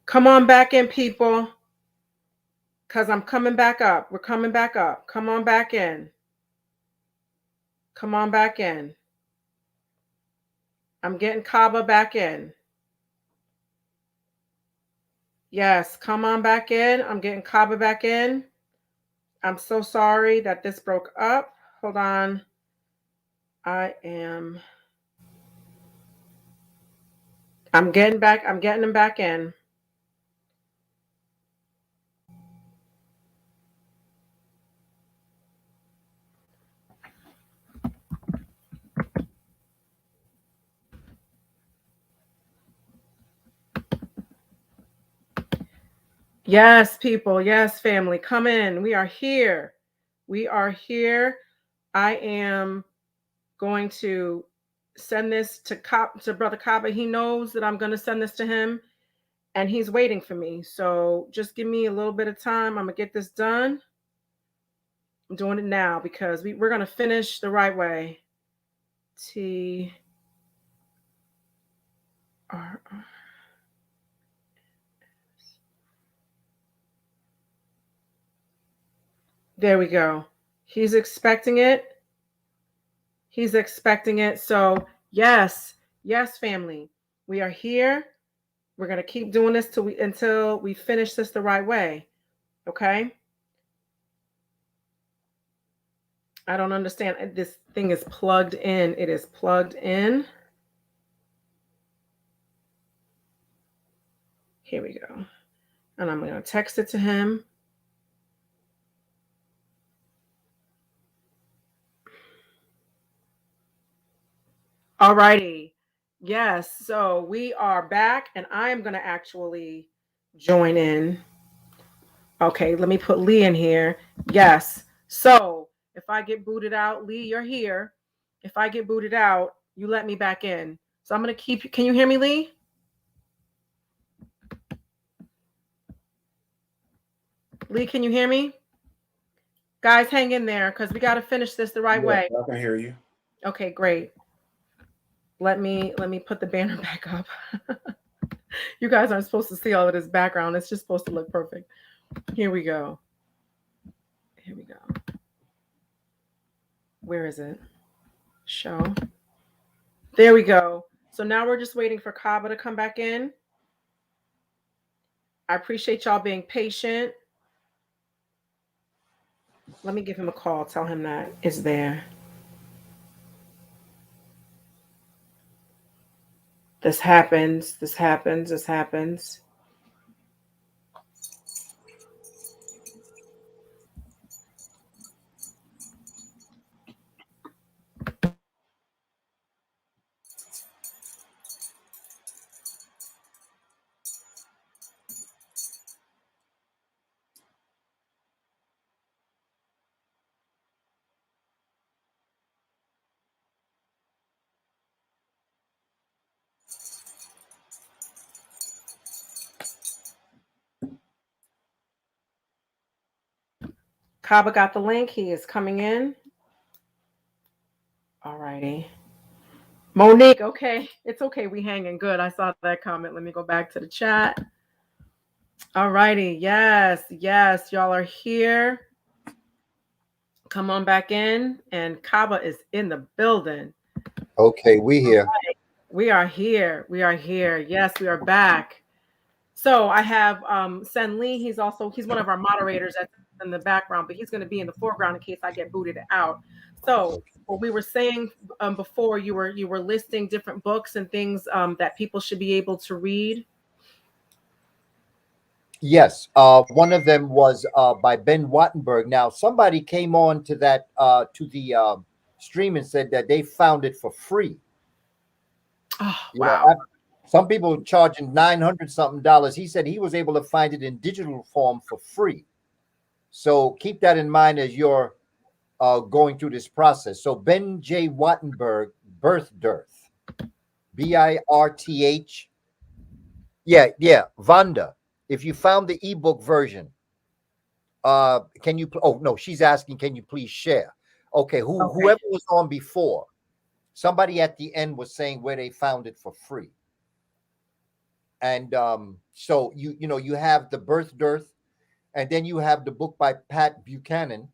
Come on back in, people, because I'm coming back up. We're coming back up. Come on back in. Come on back in. I'm getting Kaba back in. Yes, come on back in. I'm getting Kaba back in. I'm so sorry that this broke up. Hold on. I'm getting back. I'm getting him back in. Yes, people. Yes, family. Come in. We are here. We are here. I am going to send this to Brother Kaba. He knows that I'm going to send this to him, and he's waiting for me. So just give me a little bit of time. I'm going to get this done. I'm doing it now because we're going to finish the right way. T R. There we go. He's expecting it. He's expecting it. So, yes, yes, family. We are here. We're going to keep doing this until we finish this the right way. Okay? I don't understand. This thing is plugged in. It is plugged in. Here we go. And I'm going to text it to him. All righty. Yes. So we are back, and I am going to actually join in. Okay, let me put Lee in here. Yes. So if I get booted out, Lee, you're here. If I get booted out, you let me back in. So I'm going to keep. Can you hear me, Lee? Lee, can you hear me? Guys, hang in there because we got to finish this the right way. I can hear you. Okay, great. Let me put the banner back up. You guys aren't supposed to see all of this background. It's just supposed to look perfect. Here we go. Here we go. Where is it? Show. There we go. So now we're just waiting for Kaba to come back in. I appreciate y'all being patient. Let me give him a call. Tell him that it's there. This happens. This happens. This happens. Kaba got the link. He is coming in. All righty. Monique, okay. It's okay. We hanging good. I saw that comment. Let me go back to the chat. All righty. Yes, yes. Y'all are here. Come on back in. And Kaba is in the building. Okay, we here. We are here. We are here. Yes, we are back. So I have Sen Lee. He's one of our moderators that's in the background, but he's going to be in the foreground in case I get booted out. So what we were saying before, you were listing different books and things that people should be able to read. Yes, one of them was by Ben Wattenberg. Now, somebody came on to that to the stream and said that they found it for free. Oh, Know, wow. some people charging $900 something. He said he was able to find it in digital form for free. So keep that in mind as you're going through this process. So Ben J. Wattenberg, Birth Dearth, Birth. Yeah, Vanda. If you found the ebook version, can you? Oh no, she's asking, can you please share? Okay, whoever was on before, somebody at the end was saying where they found it for free. And so you have the birth dearth, and then you have the book by Pat Buchanan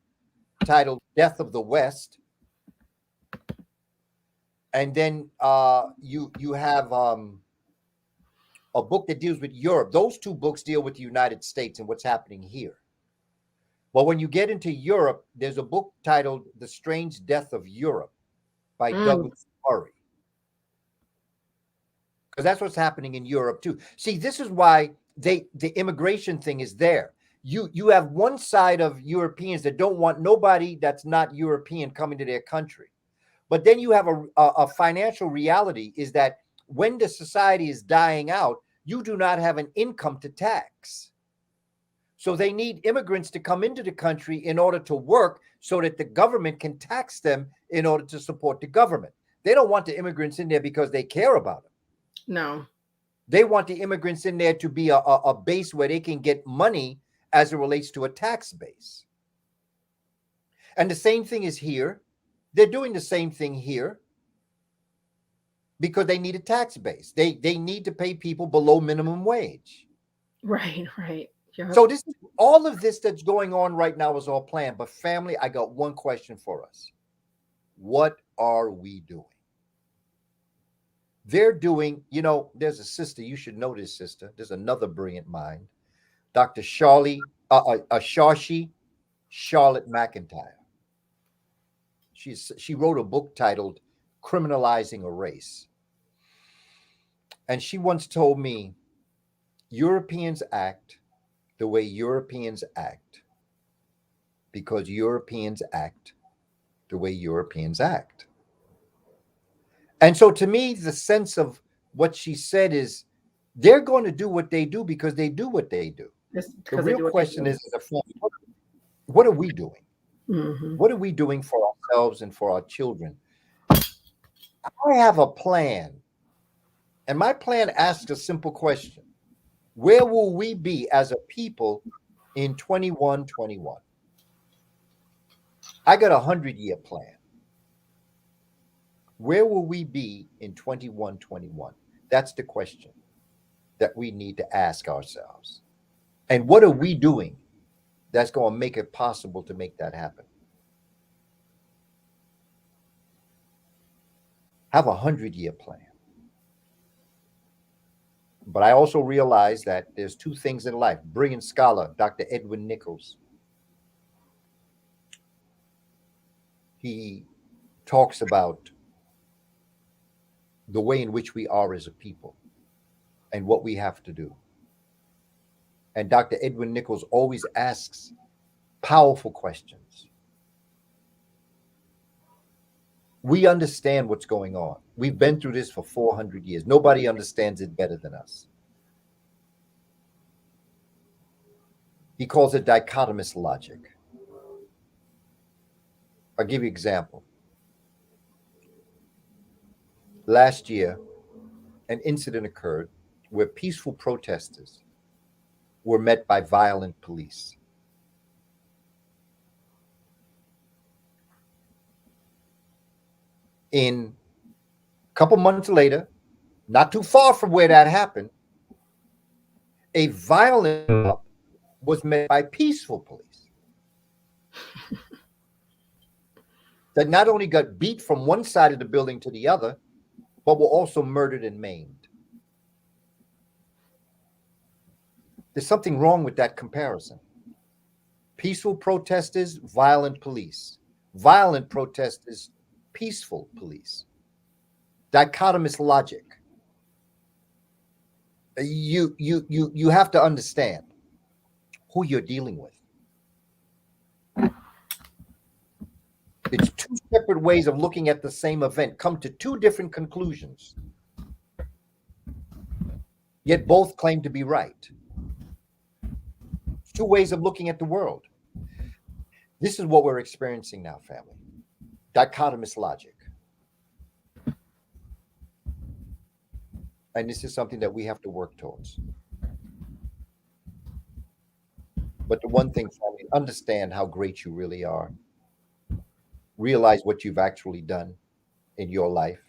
titled Death of the West. And then you have a book that deals with Europe. Those two books deal with the United States and what's happening here. But when you get into Europe, there's a book titled The Strange Death of Europe by Mm. Douglas Murray. Because that's what's happening in Europe too. See, this is why the immigration thing is there. You have one side of Europeans that don't want nobody that's not European coming to their country. But then you have a financial reality is that when the society is dying out, you do not have an income to tax. So they need immigrants to come into the country in order to work so that the government can tax them in order to support the government. They don't want the immigrants in there because they care about them. No. They want the immigrants in there to be a base where they can get money as it relates to a tax base. And the same thing is here. They're doing the same thing here because they need a tax base. They need to pay people below minimum wage. Right, right. Yep. So this is all of this that's going on right now is all planned. But family, I got one question for us. What are we doing? They're doing, there's a sister, you should know this sister. There's another brilliant mind, Dr. Shashi Charlotte McIntyre. She wrote a book titled Criminalizing a Race. And she once told me, Europeans act the way Europeans act because Europeans act the way Europeans act. And so to me, the sense of what she said is they're going to do what they do because they do what they do. The real question is, what are we doing? Mm-hmm. What are we doing for ourselves and for our children? I have a plan. And my plan asks a simple question. Where will we be as a people in 2121? I got a 100-year plan. Where will we be in 2121? That's the question that we need to ask ourselves. And what are we doing that's going to make it possible to make that happen? Have a 100-year plan. But I also realize that there's two things in life. Brilliant scholar, Dr. Edwin Nichols. He talks about the way in which we are as a people and what we have to do. And Dr. Edwin Nichols always asks powerful questions. We understand what's going on. We've been through this for 400 years. Nobody understands it better than us. He calls it dichotomous logic. I'll give you an example. Last year, an incident occurred where peaceful protesters were met by violent police. In a couple months later, not too far from where that happened, a violent mob was met by peaceful police that not only got beat from one side of the building to the other, but were also murdered and maimed. There's something wrong with that comparison. Peaceful protesters, violent police. Violent protesters, peaceful police. Dichotomous logic. You have to understand who you're dealing with. It's two separate ways of looking at the same event, come to two different conclusions, yet both claim to be right. It's two ways of looking at the world. This is what we're experiencing now, family. Dichotomous logic. And this is something that we have to work towards. But the one thing, family, understand how great you really are. Realize what you've actually done in your life.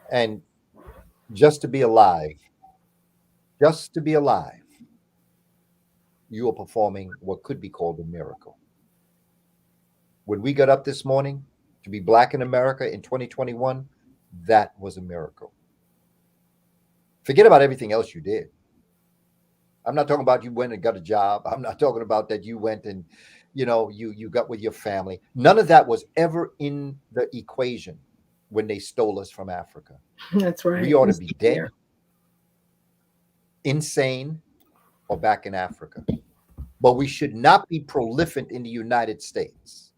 And Just to be alive, just to be alive, you are performing what could be called a miracle. When we got up this morning to be black in America in 2021, that was a miracle. Forget about everything else you did. I'm not talking about you went and got a job. I'm not talking about that you went and you got with your family. None of that was ever in the equation when they stole us from Africa. That's We right. ought We to be stay dead, here. insane, or back in Africa. But we should not be prolific in the United States.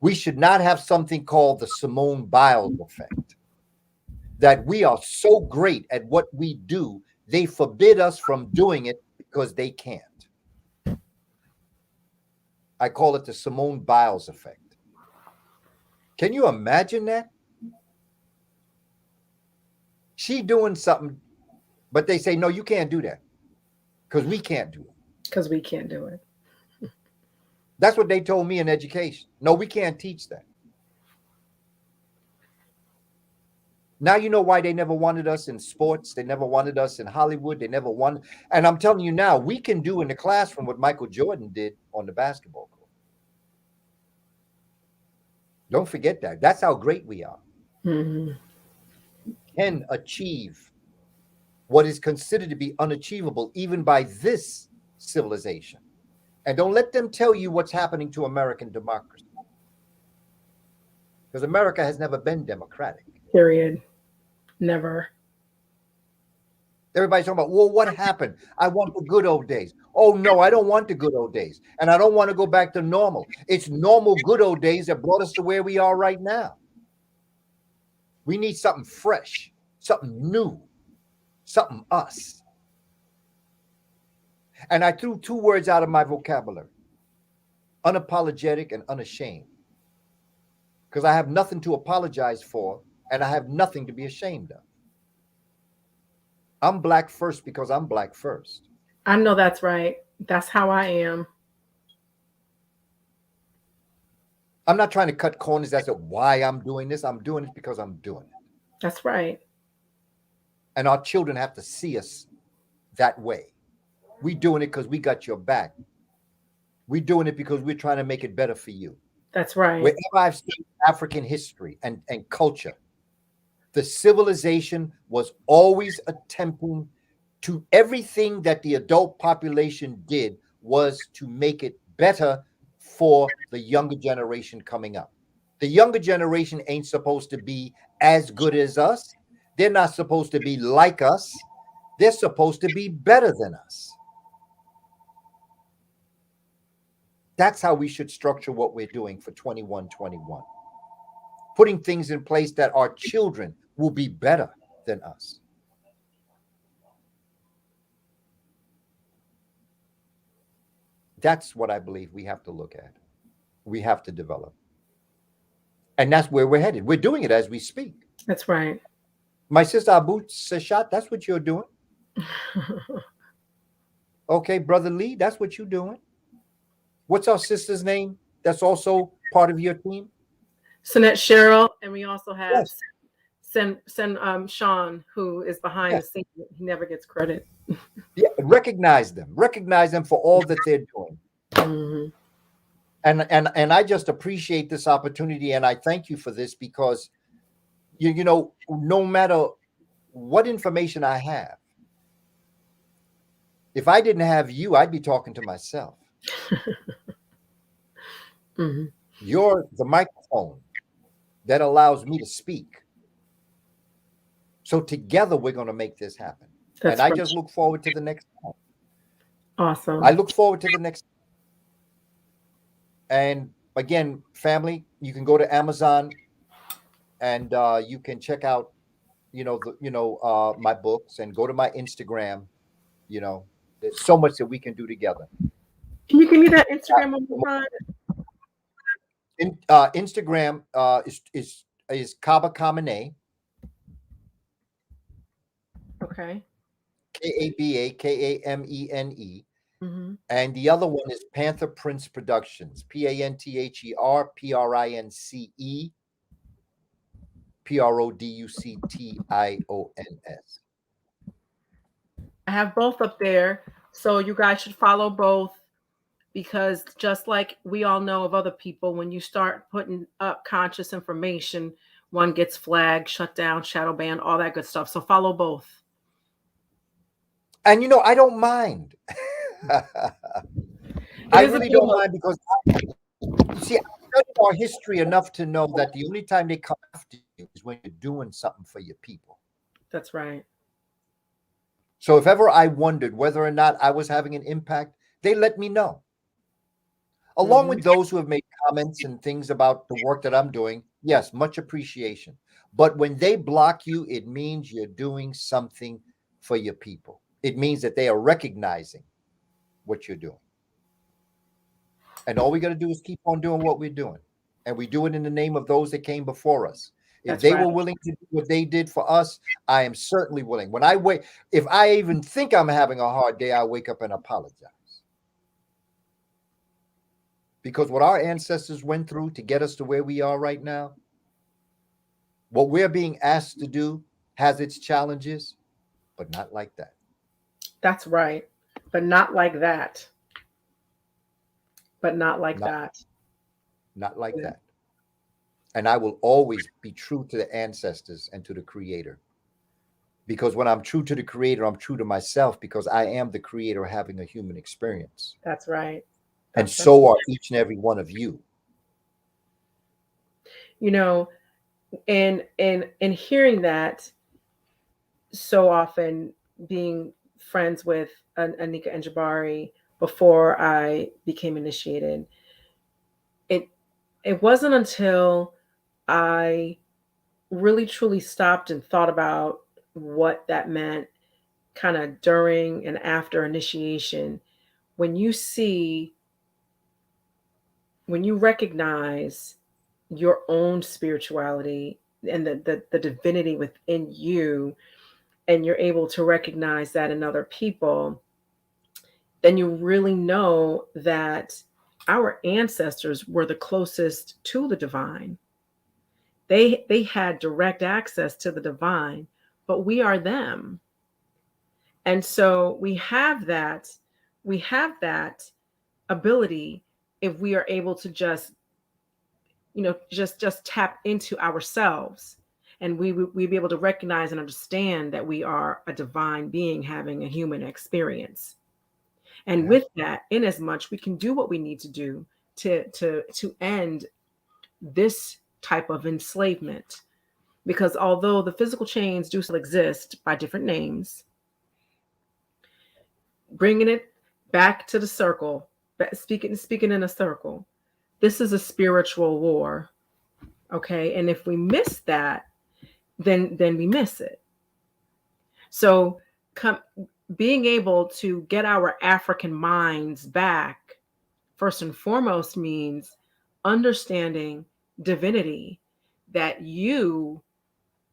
We should not have something called the Simone Biles effect, that we are so great at what we do, they forbid us from doing it because they can't. I call it the Simone Biles effect. Can you imagine that? She doing something, but they say, no, you can't do that because we can't do it. Because we can't do it. That's what they told me in education. No, we can't teach that. Now you know why they never wanted us in sports. They never wanted us in Hollywood. They never wanted. And I'm telling you now, we can do in the classroom what Michael Jordan did on the basketball court. Don't forget that. That's how great we are. Mm-hmm. Can achieve what is considered to be unachievable even by this civilization. And don't let them tell you what's happening to American democracy. Because America has never been democratic. Period. Never. Everybody's talking about, well, what happened? I want the good old days. Oh, no, I don't want the good old days. And I don't want to go back to normal. It's normal good old days that brought us to where we are right now. We need something fresh, something new, something us. And I threw two words out of my vocabulary: unapologetic and unashamed. Because I have nothing to apologize for, and I have nothing to be ashamed of. I'm black first because I'm black first. I know that's right. That's how I am. I'm not trying to cut corners as to why I'm doing this. I'm doing it because I'm doing it. That's right. And our children have to see us that way. We doing it because we got your back. We doing it because we're trying to make it better for you. That's right. Wherever I've seen African history and culture, the civilization was always attempting to, everything that the adult population did was to make it better for the younger generation coming up. The younger generation ain't supposed to be as good as us. They're not supposed to be like us. They're supposed to be better than us. That's how we should structure what we're doing for 2121. Putting things in place that our children will be better than us. That's what I believe we have to look at. We have to develop. And that's where we're headed. We're doing it as we speak. That's right. My sister Abu Seshat, that's what you're doing. Okay, Brother Lee, that's what you're doing. What's our sister's name that's also part of your team? Sinette Cheryl, and we also have Yes. Sean, who is behind Yes. the scenes. He never gets credit. Yeah, recognize them for all that they're doing. Mm-hmm. And I just appreciate this opportunity, and I thank you for this, because you know, no matter what information I have, if I didn't have you, I'd be talking to myself. Mm-hmm. You're the microphone that allows me to speak. So together we're going to make this happen. That's and I right. just look forward to the next time. Awesome. I look forward to the next. And again, family, you can go to Amazon and you can check out, my books, and go to my Instagram. There's so much that we can do together. Can you give me that Instagram one more time? Instagram is Kaba Kamene. Okay. KABAKAMENE. Mm-hmm. And the other one is Panther Prince Productions. PANTHER PRINCE PRODUCTIONS. I have both up there. So you guys should follow both, because just like we all know of other people, when you start putting up conscious information, one gets flagged, shut down, shadow banned, all that good stuff. So follow both. And I don't mind. It I is a really bit of don't a, mind because you see, I've studied our history enough to know that the only time they come after you is when you're doing something for your people. that's right. So if ever I wondered whether or not I was having an impact, they let me know. Along Hmm. with those who have made comments and things about the work that I'm doing, yes, much appreciation. But when they block you, it means you're doing something for your people. It means that they are recognizing what you're doing. And all we got to do is keep on doing what we're doing. And we do it in the name of those that came before us. If That's they right. were willing to do what they did for us, I am certainly willing. When I wake, if I even think I'm having a hard day, I wake up and apologize. Because what our ancestors went through to get us to where we are right now, what we're being asked to do has its challenges, but not like that. That's right. But not like that. But not like Not that. not like Yeah. that. And I will always be true to the ancestors and to the creator. Because when I'm true to the creator, I'm true to myself because I am the creator having a human experience. That's right. And That's so are each and every one of you. you know, and hearing that so often, being friends with Anika and Jabari before I became initiated, it it wasn't until I really truly stopped and thought about what that meant, kind of during and after initiation, when you see, when you recognize your own spirituality and the divinity within you, and you're able to recognize that in other people, then you really know that our ancestors were the closest to the divine. They had direct access to the divine, but we are them. And so we have that ability, if we are able to just, just tap into ourselves, and we be able to recognize and understand that we are a divine being having a human experience. And Yeah. with that, in as much we can do what we need to do to end this type of enslavement. Because although the physical chains do still exist by different names, bringing it back to the circle, speaking in a circle, this is a spiritual war. Okay, and if we miss that, then we miss it. So come being able to get our African minds back, first and foremost, means understanding divinity, that you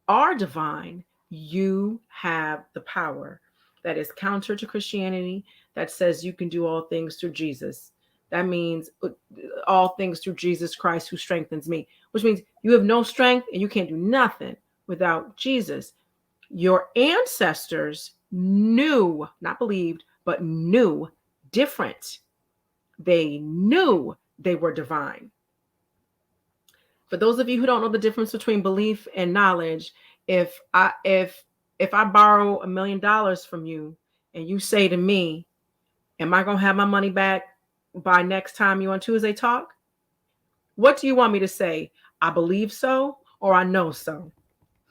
are divine. You have the power. That is counter to Christianity, that says you can do all things through Jesus. That means all things through Jesus Christ who strengthens me, which means you have no strength and you can't do nothing without Jesus. Your ancestors knew, not believed, but knew different. They knew they were divine. For those of you who don't know the difference between belief and knowledge, if I borrow $1 million from you and you say to me, "Am I gonna have my money back by next time you on Tuesday talk?" What do you want me to say? I believe so, or I know so?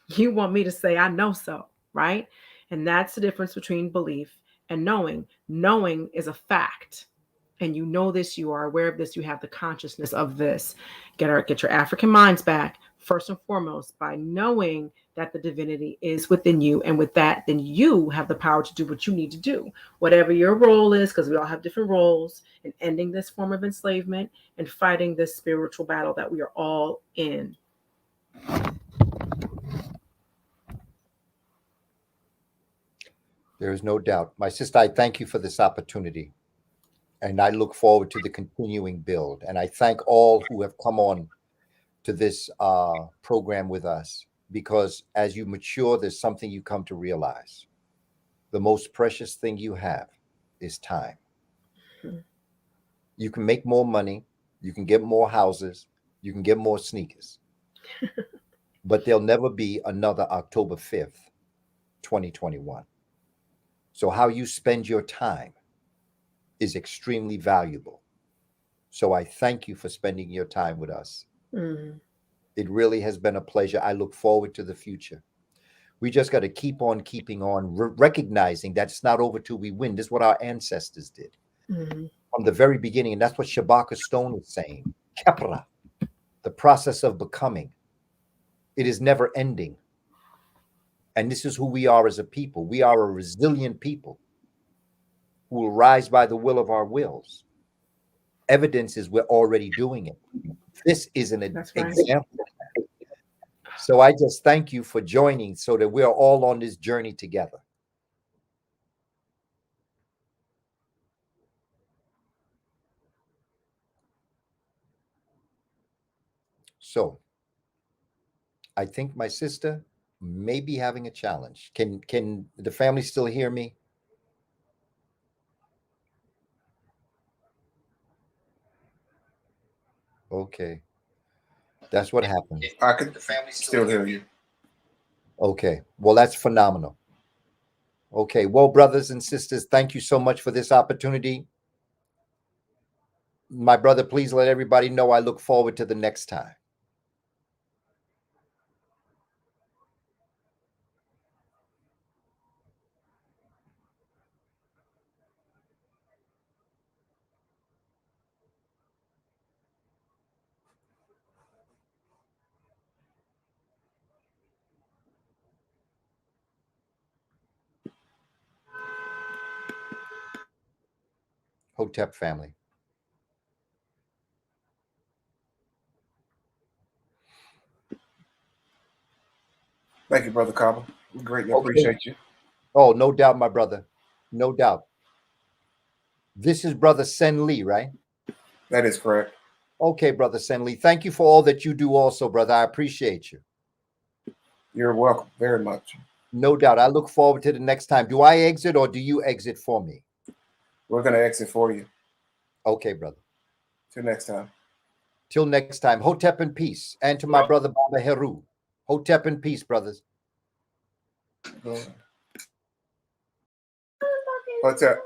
You want me to say I know so, right? And that's the difference between belief and knowing. Knowing is a fact. And you know this, you are aware of this, you have the consciousness of this. Get your African minds back, first and foremost, by knowing that the divinity is within you. And with that, then you have the power to do what you need to do, whatever your role is, because we all have different roles in ending this form of enslavement and fighting this spiritual battle that we are all in. There is no doubt. My sister, I thank you for this opportunity. And I look forward to the continuing build. And I thank all who have come on to this program with us because as you mature, there's something you come to realize. the most precious thing you have is time. Mhm. You can make more money, you can get more houses, you can get more sneakers, but there'll never be another October 5th, 2021. So, how you spend your time is extremely valuable. So, I thank you for spending your time with us. Mhm. It really has been a pleasure. I look forward to the future. We just got to keep on keeping on, recognizing that it's not over till we win. This is what our ancestors did Mhm. from the very beginning. And that's what Shabaka Stone is saying. Kepra, the process of becoming. It is never ending. And this is who we are as a people. We are a resilient people who will rise by the will of our wills. Evidence is we're already doing it. This is an That's right. example. So I just thank you for joining so that we are all on this journey together. So I think my sister may be having a challenge. Can the family still hear me? Okay. That's what happened. I could still hear you. Okay. Well, that's phenomenal. Okay. Well, brothers and sisters, thank you so much for this opportunity. My brother, please let everybody know I look forward to the next time. Hotep family. Thank you, Brother Kaba. We greatly Okay. appreciate you. Oh, no doubt, my brother. No doubt. This is brother Sen Lee, right? That is correct. Okay, brother Sen Lee. Thank you for all that you do also, brother. I appreciate you. You're welcome very much. No doubt. I look forward to the next time. Do I exit or do you exit for me? We're going to exit for you. Okay, brother. Till next time. Till next time. Hotep in peace. And to my brother Baba Heru. Hotep in peace, brothers. What's up?